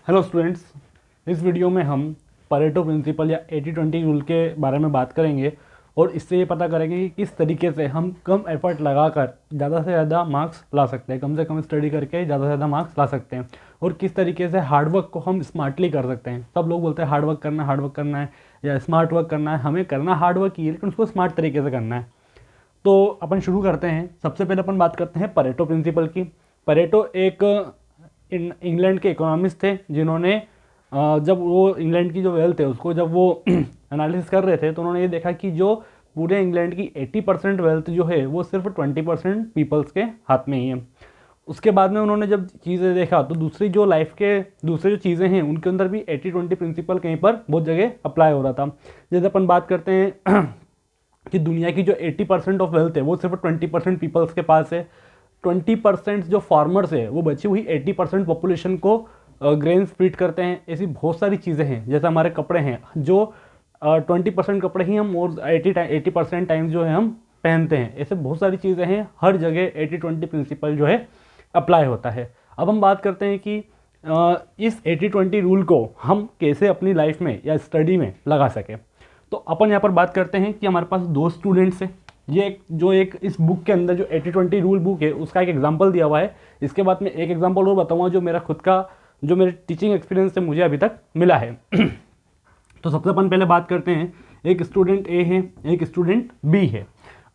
Hello students, इस video में हम परेटो प्रिंसिपल या 80-20 रूल के बारे में बात करेंगे और इससे ये पता करेंगे कि किस तरीके से हम कम एफर्ट लगाकर ज़्यादा से ज़्यादा मार्क्स ला सकते हैं, कम से कम स्टडी करके ज़्यादा से ज़्यादा मार्क्स ला सकते हैं और किस तरीके से हार्डवर्क को हम स्मार्टली कर सकते हैं। सब लोग बोलते हैं हार्डवर्क करना है या स्मार्ट वर्क करना है। हमें करना हार्डवर्क ही है, लेकिन उसको स्मार्ट तरीके से करना है। तो अपन शुरू करते हैं। सबसे पहले अपन बात करते हैं परेटो प्रिंसिपल की। परेटो एक इंग्लैंड के इकोनॉमिस्ट थे जिन्होंने जब वो इंग्लैंड की जो वेल्थ है उसको जब वो एनालिसिस कर रहे थे तो उन्होंने ये देखा कि जो पूरे इंग्लैंड की 80% वेल्थ जो है वो सिर्फ 20% पीपल्स के हाथ में ही है। उसके बाद में उन्होंने जब चीज़ें देखा तो दूसरी जो लाइफ के दूसरे जो चीज़ें हैं उनके अंदर भी 80-20 प्रिंसिपल कहीं पर बहुत जगह अप्लाई हो रहा था। जैसे अपन बात करते हैं कि दुनिया की जो 80% ऑफ वेल्थ है वो सिर्फ 20% पीपल्स के पास है। 20% जो फार्मर्स है वो बची हुई 80% पॉपुलेशन को ग्रेन्स फीड करते हैं। ऐसी बहुत सारी चीज़ें हैं, जैसे हमारे कपड़े हैं जो 20% कपड़े ही हम और 80% टाइम्स जो है हम पहनते हैं। ऐसे बहुत सारी चीज़ें हैं, हर जगह 80-20 प्रिंसिपल जो है अप्लाई होता है। अब हम बात करते हैं कि इस 80-20 रूल को हम कैसे अपनी लाइफ में या स्टडी में लगा सकें। तो अपन यहाँ पर बात करते हैं कि हमारे पास दो स्टूडेंट्स हैं। ये एक इस बुक के अंदर जो 80-20 रूल बुक है उसका एक एग्जांपल दिया हुआ है। इसके बाद में एक एग्जांपल और बताऊंगा जो मेरा खुद का जो मेरे टीचिंग एक्सपीरियंस से मुझे अभी तक मिला है। तो सबसे अपन पहले बात करते हैं, एक स्टूडेंट ए है, एक स्टूडेंट बी है।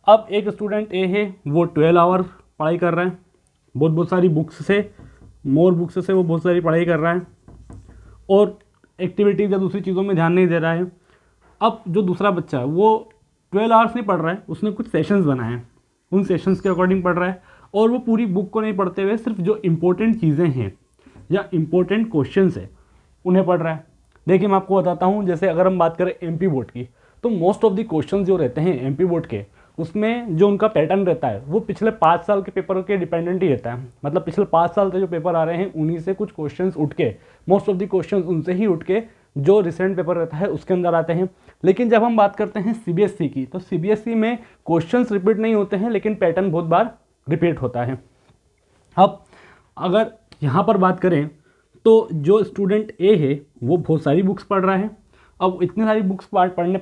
अब एक स्टूडेंट ए है वो 12 आवर पढ़ाई कर रहा है, बहुत सारी बुक्स से वो बहुत सारी पढ़ाई कर रहा है और एक्टिविटीज़ या दूसरी चीज़ों में ध्यान नहीं दे रहा है। अब जो दूसरा बच्चा है वो 12 आवर्स नहीं पढ़ रहा है, उसने कुछ सेशंस बनाए हैं, उन सेशंस के अकॉर्डिंग पढ़ रहा है और वो पूरी बुक को नहीं पढ़ते हुए सिर्फ जो इंपॉर्टेंट चीज़ें हैं या इंपॉर्टेंट क्वेश्चंस है उन्हें पढ़ रहा है। देखिए मैं आपको बताता हूँ, जैसे अगर हम बात करें एमपी बोर्ड की तो मोस्ट ऑफ द क्वेश्चन जो रहते हैं एमपी बोर्ड के उसमें जो उनका पैटर्न रहता है वो पिछले 5 साल के पेपर के डिपेंडेंट ही रहता है। मतलब पिछले 5 साल से जो पेपर आ रहे हैं उन्हीं से कुछ क्वेश्चंस उठ के, मोस्ट ऑफ द क्वेश्चंस उनसे ही उठ के जो रिसेंट पेपर रहता है उसके अंदर आते हैं। लेकिन जब हम बात करते हैं सीबीएसई की तो सीबीएसई में क्वेश्चंस रिपीट नहीं होते हैं, लेकिन पैटर्न बहुत बार रिपीट होता है। अब अगर यहाँ पर बात करें तो जो स्टूडेंट ए है वो बहुत सारी बुक्स पढ़ रहा है। अब इतनी सारी बुक्स पढ़ने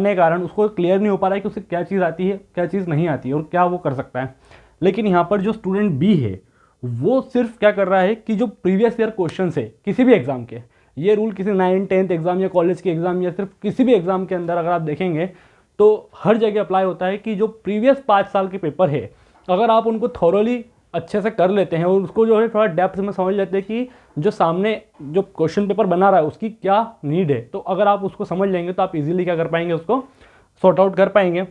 के कारण उसको क्लियर नहीं हो पा रहा है कि उसे क्या चीज़ आती है, क्या चीज़ नहीं आती है और क्या वो कर सकता है। लेकिन यहाँ पर जो स्टूडेंट बी है वो सिर्फ क्या कर रहा है कि जो प्रीवियस ईयर क्वेश्चन है किसी भी एग्जाम के, ये रूल किसी 9th-10th एग्जाम या कॉलेज के एग्जाम या सिर्फ किसी भी एग्जाम के अंदर अगर आप देखेंगे तो हर जगह अप्लाई होता है कि जो प्रीवियस 5 साल के पेपर है अगर आप उनको थॉरोली अच्छे से कर लेते हैं और उसको जो है थोड़ा डेप्थ में समझ लेते हैं कि जो सामने जो क्वेश्चन पेपर बना रहा है उसकी क्या नीड है, तो अगर आप उसको समझ लेंगे तो आप इजीली क्या कर पाएंगे, उसको सॉर्ट आउट कर पाएंगे।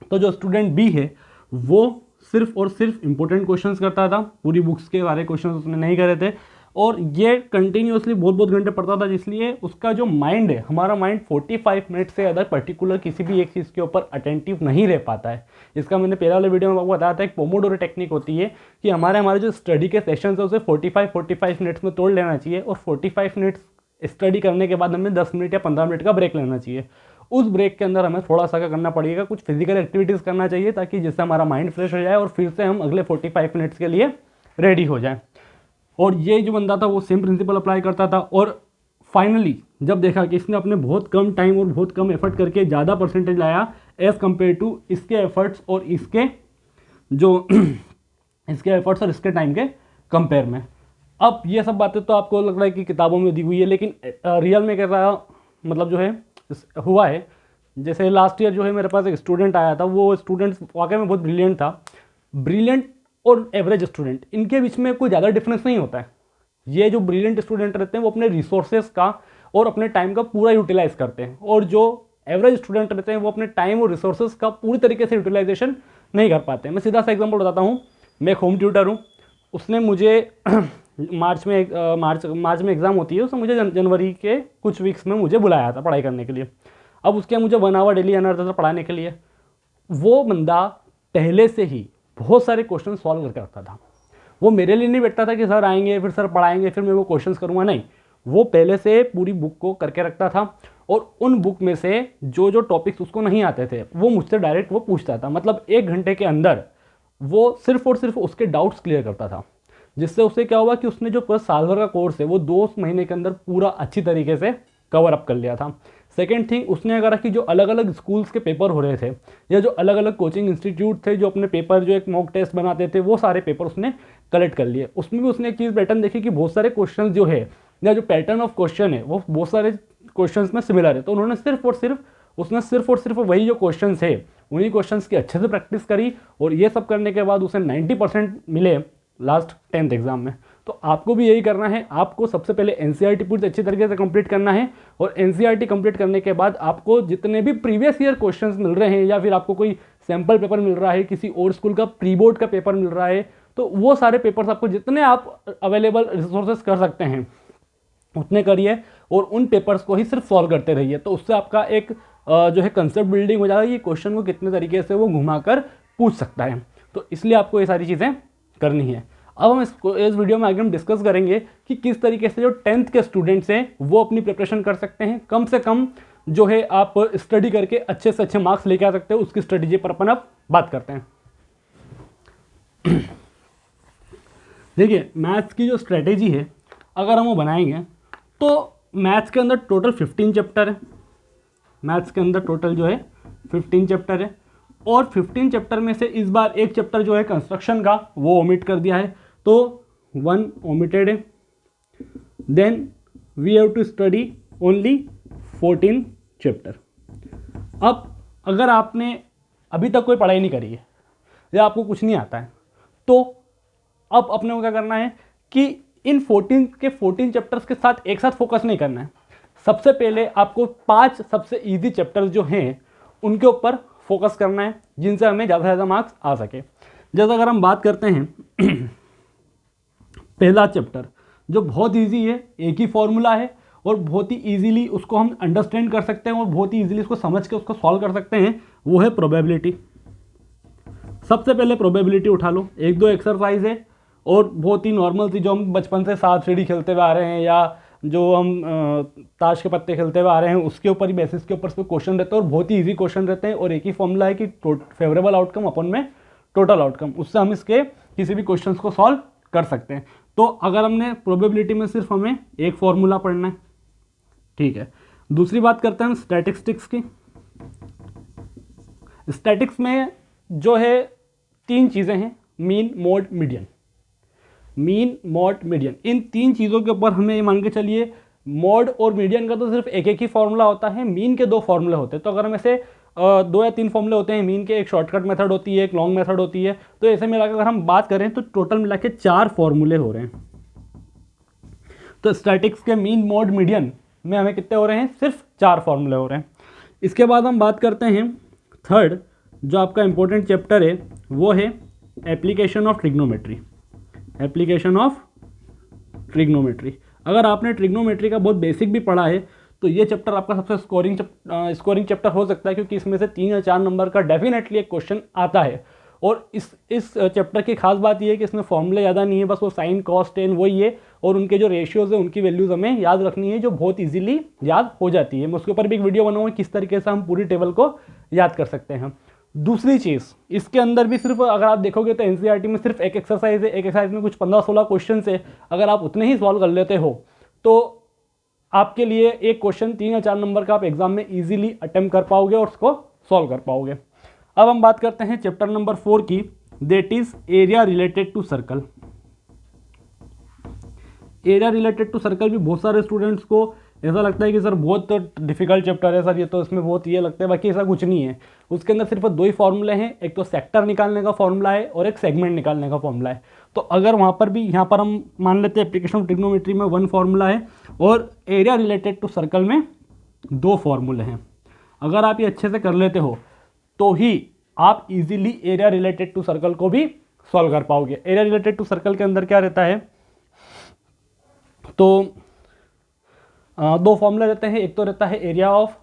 तो जो स्टूडेंट बी है वो सिर्फ और सिर्फ इंपॉर्टेंट क्वेश्चंस करता था, पूरी बुक्स के बारे क्वेश्चंस उसने नहीं करे थे और ये कंटिन्यूसली बहुत घंटे पढ़ता था, जिसलिए उसका जो माइंड है, हमारा माइंड 45 मिनट से ज़्यादा पर्टिकुलर किसी भी एक चीज़ के ऊपर अटेंटिव नहीं रह पाता है। इसका मैंने पहले वाले वीडियो में आपको बताया था, एक पोमोडोरो टेक्निक होती है कि हमारे जो स्टडी के सेशंस है उसे 45 मिनट्स में तोड़ लेना चाहिए और 45 मिनट्स स्टडी करने के बाद हमें 10 मिनट या 15 मिनट का ब्रेक लेना चाहिए। उस ब्रेक के अंदर हमें थोड़ा सा क्या करना पड़ेगा, कुछ फिजिकल एक्टिविटीज़ करना चाहिए ताकि जिससे हमारा माइंड फ्रेश हो जाए और फिर से हम अगले 45 मिनट्स के लिए रेडी हो जाएं। और ये जो बंदा था वो सेम प्रिंसिपल अप्लाई करता था और फाइनली जब देखा कि इसने अपने बहुत कम टाइम और बहुत कम एफर्ट करके ज़्यादा परसेंटेज लाया एज़ कम्पेयर टू इसके एफर्ट्स और इसके जो इसके एफर्ट्स और इसके टाइम के कंपेयर में। अब ये सब बातें तो आपको लग रहा है कि किताबों में दी हुई है, लेकिन रियल में क्या रहा, मतलब जो है हुआ है। जैसे लास्ट ईयर जो है मेरे पास एक स्टूडेंट आया था, वो स्टूडेंट वाकई में बहुत ब्रिलियंट था। ब्रिलियंट और एवरेज स्टूडेंट इनके बीच में कोई ज़्यादा डिफरेंस नहीं होता है। ये जो ब्रिलियंट स्टूडेंट रहते हैं वो अपने रिसोर्सेज का और अपने टाइम का पूरा यूटिलाइज करते हैं और जो एवरेज स्टूडेंट रहते हैं वो अपने टाइम और रिसोर्सेज का पूरी तरीके से यूटिलाइजेशन नहीं कर पाते। मैं सीधा सा एग्जांपल बताता हूँ। मैं एक होम ट्यूटर हूँ, उसने मुझे मार्च में एग्ज़ाम होती है, उसने मुझे जनवरी के कुछ वीक्स में मुझे बुलाया था पढ़ाई करने के लिए। अब उसके मुझे 1 आवर डेली आना रहता था पढ़ाने के लिए। वो बंदा पहले से ही बहुत सारे क्वेश्चन सॉल्व करके रखता था। वो मेरे लिए नहीं बैठता था कि सर आएंगे फिर सर पढ़ाएंगे फिर मैं वो क्वेश्चंस करूँगा, नहीं, वो पहले से पूरी बुक को करके रखता था और उन बुक में से जो टॉपिक्स उसको नहीं आते थे वो मुझसे डायरेक्ट वो पूछता था। मतलब 1 घंटे के अंदर वो सिर्फ और सिर्फ उसके डाउट्स क्लियर करता था। जिससे उससे क्या हुआ कि उसने जो पूरा साल भर का कोर्स है वो 2 महीने के अंदर पूरा अच्छी तरीके से कवर अप कर लिया था। सेकेंड थिंग, उसने अगर कि जो अलग अलग स्कूल्स के पेपर हो रहे थे या जो अलग अलग कोचिंग इंस्टीट्यूट थे जो अपने पेपर जो एक मॉक टेस्ट बनाते थे वो सारे पेपर उसने कलेक्ट कर लिए। उसमें भी उसने एक चीज़ पैटर्न देखी कि बहुत सारे क्वेश्चन जो है या जो पैटर्न ऑफ क्वेश्चन है वो बहुत सारे क्वेश्चंस में सिमिलर है। तो उन्होंने सिर्फ और सिर्फ वही जो क्वेश्चंस है उन्हीं क्वेश्चंस की अच्छे से प्रैक्टिस करी और ये सब करने के बाद उसे 90% मिले लास्ट 10th एग्जाम में। तो आपको भी यही करना है, आपको सबसे पहले एनसीईआरटी पूरी अच्छी तरीके से कंप्लीट करना है और एनसीईआरटी कंप्लीट करने के बाद आपको जितने भी प्रीवियस ईयर क्वेश्चंस मिल रहे हैं या फिर आपको कोई सैम्पल पेपर मिल रहा है, किसी और स्कूल का प्री बोर्ड का पेपर मिल रहा है, तो वो सारे पेपर्स आपको जितने आप अवेलेबल रिसोर्सेज कर सकते हैं उतने करिए और उन पेपर्स को ही सिर्फ सॉल्व करते रहिए। तो उससे आपका एक जो है कंसेप्ट बिल्डिंग हो जाएगा, ये क्वेश्चन को कितने तरीके से वो घुमाकर पूछ सकता है। तो इसलिए आपको ये सारी चीज़ें करनी है। अब हम इस वीडियो में आगे हम डिस्कस करेंगे कि किस तरीके से जो 10th के स्टूडेंट्स हैं वो अपनी प्रिपरेशन कर सकते हैं, कम से कम जो है आप स्टडी करके अच्छे से अच्छे मार्क्स लेके आ सकते हो, उसकी स्ट्रेटेजी पर अपन अब बात करते हैं। देखिए, मैथ्स की जो स्ट्रेटेजी है अगर हम वो बनाएंगे तो मैथ्स के अंदर टोटल 15 चैप्टर है। मैथ्स के अंदर टोटल जो है 15 चैप्टर है और 15 चैप्टर में से इस बार एक चैप्टर जो है कंस्ट्रक्शन का वो ओमिट कर दिया है, तो 1 ओमिटेड है। Then we have to study only 14 chapter. अब अगर आपने अभी तक कोई पढ़ाई नहीं करी है या आपको कुछ नहीं आता है तो अब अपने को क्या करना है कि इन 14 चैप्टर्स के साथ एक साथ फोकस नहीं करना है। सबसे पहले आपको 5 सबसे इजी चैप्टर्स जो हैं उनके ऊपर फोकस करना है जिनसे हमें ज़्यादा से ज़्यादा मार्क्स आ सके। जैसे अगर हम बात करते हैं पहला चैप्टर जो बहुत इजी है, एक ही फॉर्मूला है और बहुत ही इजीली उसको हम अंडरस्टैंड कर सकते हैं और बहुत ही इजीली उसको समझ के उसको सॉल्व कर सकते हैं, वो है प्रोबेबिलिटी। सबसे पहले प्रोबेबिलिटी उठा लो, 1-2 एक्सरसाइज है और बहुत ही नॉर्मल सी जो हम बचपन से सांप सीढ़ी खेलते हुए आ रहे हैं या जो हम ताश के पत्ते खेलते हुए आ रहे हैं उसके ऊपर ही बेसिस के ऊपर से क्वेश्चन रहते हैं और बहुत ही इजी क्वेश्चन रहते हैं और एक ही फॉर्मूला है कि फेवरेबल आउटकम अपन में टोटल आउटकम, उससे हम इसके किसी भी क्वेश्चंस को सॉल्व कर सकते हैं। तो अगर हमने प्रोबेबिलिटी में सिर्फ हमें एक फॉर्मूला पढ़ना है, ठीक है। दूसरी बात करते हैं हम स्टैटिस्टिक्स की। स्टैटिक्स में जो है 3 चीज़ें हैं, mean, mode, median. Mean, mode, median, इन 3 चीज़ों के ऊपर हमें ये मान के चलिए मोड और मीडियन का तो सिर्फ एक ही फॉर्मूला होता है, मीन के 2 फॉर्मूले होते हैं। तो अगर हम ऐसे 2 या 3 फॉर्मूले होते हैं मीन के, एक शॉर्टकट मेथड होती है, एक लॉन्ग मेथड होती है, तो ऐसे मिलाकर अगर हम बात करें तो टोटल मिला के 4 फॉर्मूले हो रहे हैं। तो स्टैटिक्स के मीन, मोड, मीडियन में हमें कितने हो रहे हैं? सिर्फ 4 फॉर्मूले हो रहे हैं। इसके बाद हम बात करते हैं थर्ड जो आपका इंपॉर्टेंट चैप्टर है वो है application of trigonometry. Application of trigonometry, अगर आपने ट्रिग्नोमेट्री का बहुत बेसिक भी पढ़ा है तो ये चैप्टर आपका सबसे स्कोरिंग चैप्टर हो सकता है, क्योंकि इसमें से 3 या 4 नंबर का डेफिनेटली एक क्वेश्चन आता है। और इस चैप्टर की खास बात ये है कि इसमें फॉर्मूले ज़्यादा नहीं है, बस वो साइन, कॉस, टेन वही है और उनके जो रेशियोज है उनकी वैल्यूज हमें याद रखनी है जो बहुत ईजिली याद हो जाती है। मैं उसके ऊपर भी एक वीडियो बनाऊंगा किस तरीके से हम पूरी टेबल को याद कर सकते हैं। दूसरी चीज़, इसके अंदर भी सिर्फ अगर आप देखोगे तो एनसीईआरटी में सिर्फ एक एक्सरसाइज है, एक एक्सरसाइज में कुछ 15-16 क्वेश्चन है। अगर आप उतने ही सॉल्व कर लेते हो तो आपके लिए एक क्वेश्चन 3 या 4 नंबर का आप एग्जाम में इजीली अटेम्प्ट कर पाओगे और उसको सॉल्व कर पाओगे। अब हम बात करते हैं चैप्टर नंबर 4 की, that is area related to circle. Area related to circle भी बहुत सारे स्टूडेंट्स को ऐसा लगता है कि सर बहुत डिफिकल्ट चैप्टर है सर, ये तो इसमें बहुत ये लगता है, बाकी ऐसा कुछ नहीं है। उसके अंदर सिर्फ 2 ही फॉर्मूले हैं, एक तो सेक्टर निकालने का फॉर्मूला है और एक सेगमेंट निकालने का फॉर्मूला है। तो अगर वहाँ पर भी, यहाँ पर हम मान लेते हैं एप्लीकेशन ऑफ ट्रिग्नोमेट्री में 1 फॉर्मूला है और एरिया रिलेटेड टू सर्कल में 2 फॉर्मूले हैं। अगर आप ये अच्छे से कर लेते हो तो ही आप easily area related to circle को भी सॉल्व कर पाओगे। एरिया रिलेटेड टू सर्कल के अंदर क्या रहता है, तो 2 फॉर्मूले रहते हैं, एक तो रहता है एरिया ऑफ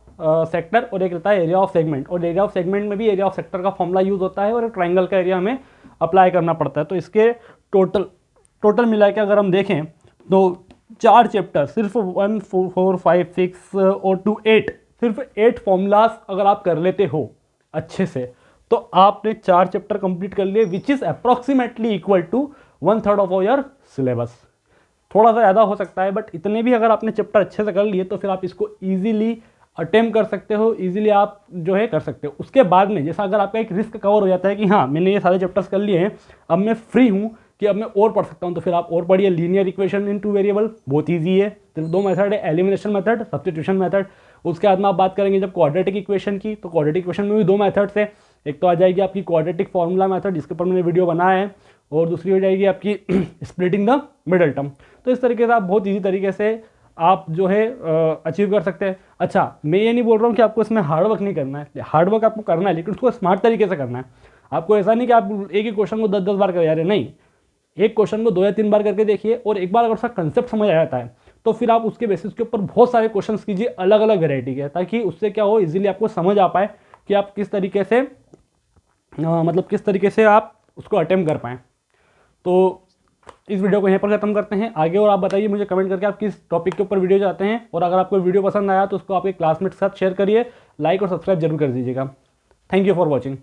सेक्टर और एक रहता है एरिया ऑफ सेगमेंट। और एरिया ऑफ सेगमेंट में भी एरिया ऑफ सेक्टर का फॉर्मूला यूज होता है और एक ट्राइंगल का एरिया हमें अप्लाई करना पड़ता है। तो इसके टोटल मिला के अगर हम देखें तो 4 चैप्टर, सिर्फ 1, 4, 5, 6 और 2, 8, सिर्फ 8 फॉर्मूलाज अगर आप कर लेते हो अच्छे से तो आपने 4 चैप्टर कंप्लीट कर लिए, which is approximately equal to 1/3 of your syllabus. थोड़ा सा ज़्यादा हो सकता है, बट इतने भी अगर आपने चैप्टर अच्छे से कर लिए तो फिर आप इसको ईजिली अटेम्प्ट कर सकते हो, ईजिली आप जो है कर सकते हो। उसके बाद में जैसा अगर आपका एक रिस्क कवर हो जाता है कि हाँ मैंने ये सारे चैप्टर्स कर लिए हैं, अब मैं फ्री हूँ कि अब मैं और पढ़ सकता हूँ, तो फिर आप और पढ़िए। लीनियर इक्वेशन इन 2 वेरिएबल बहुत ईजी है, सिर्फ 2 मेथड है, एलिमिनेशन मेथड, सब्स्टिट्यूशन मेथड। उसके बाद में आप बात करेंगे जब क्वाड्रेटिक इक्वेशन की, तो क्वाड्रेटिक इक्वेशन में भी 2 मेथड्स है। एक तो आ जाएगी आपकी क्वाड्रेटिक फार्मूला मेथड, जिसके ऊपर मैंने वीडियो बनाया है, और दूसरी हो जाएगी आपकी स्प्लिटिंग द मिडल टर्म। तो इस तरीके से आप बहुत ईजी तरीके से आप जो है अचीव कर सकते हैं। अच्छा, मैं ये नहीं बोल रहा हूँ कि आपको इसमें हार्डवर्क नहीं करना है, हार्डवर्क आपको करना है, लेकिन उसको स्मार्ट तरीके से करना है। आपको ऐसा नहीं कि आप एक ही क्वेश्चन को 10-10 बार कर जा रहे हैं, नहीं, एक क्वेश्चन को 2 या 3 बार करके देखिए, और एक बार अगर उसका कंसेप्ट समझ आ जाता है तो फिर आप उसके बेसिस के ऊपर बहुत सारे क्वेश्चन कीजिए अलग अलग वेराइटी के, ताकि उससे क्या हो, इजीली आपको समझ आ पाए कि आप किस तरीके से मतलब किस तरीके से आप उसको अटेम्प्ट कर पाएँ। तो इस वीडियो को यहीं पर खत्म करते हैं। आगे और आप बताइए मुझे कमेंट करके आप किस टॉपिक के ऊपर वीडियो चाहते हैं, और अगर आपको वीडियो पसंद आया तो उसको आपके क्लासमेट के साथ शेयर करिए, लाइक और सब्सक्राइब जरूर कर दीजिएगा। Thank you for watching.